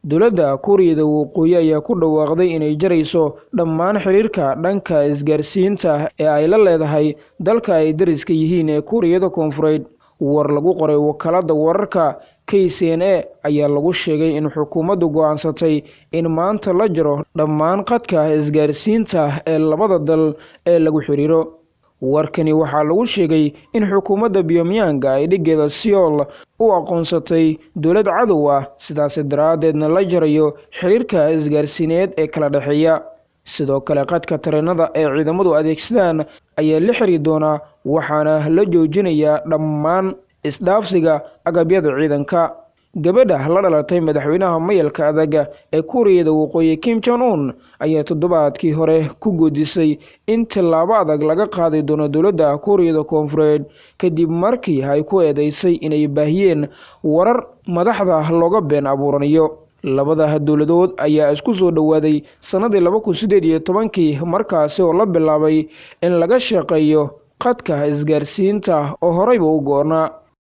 dowladda Kuuriyada Waqooyi ayaa ku dhawaaqday inay jarayso dhammaan xiriirka dhanka isgaarsiinta ee ay la leedahay dalka ay dariska yihiin ee Kuuriyada Koonfureed. War lagu qoray wakaaladda wararka KCNA ayaa lagu sheegay in xukuumaddu go'aansatay in maanta la jaro dhammaan khadka isgaarsiinta ee labada dal ee lagu xiriiro. Warkani waxaa lagu sheegay in xukuumadda Pyongyang ay dhigeeda Seoul u aqoonsatay dowlad cadow ah, sidaas daraadeedna la jarayo xiriirka isgaarsiineed ee kala dhexeeya. Sidoo kale khadka tareenada ee ciidamadu adeegsadaan ayaa la xiri doonaa, waxaana la joojinayaa dhammaan isdhaafsiga agabyada ciidanka. Gabadha la dhalatay madaxweynaha mayalka adag ee Kuuriyada Waqooyi Kim Jong-un ayaa toddobaadkii hore ku goodisay in tallaabo adag laga qaadi doono dowladda Kuuriyada Koonfureed kadib markii ay ku eedeysay inay baahiyeen warar madaxda looga been abuuranayo. Labada dowladood ayaa isku soo dhawaaday sanadii 2018 markaasi oo la bilaabay in laga shaqeeyo khadka isgaarsiinta oo horeyba u go'naa.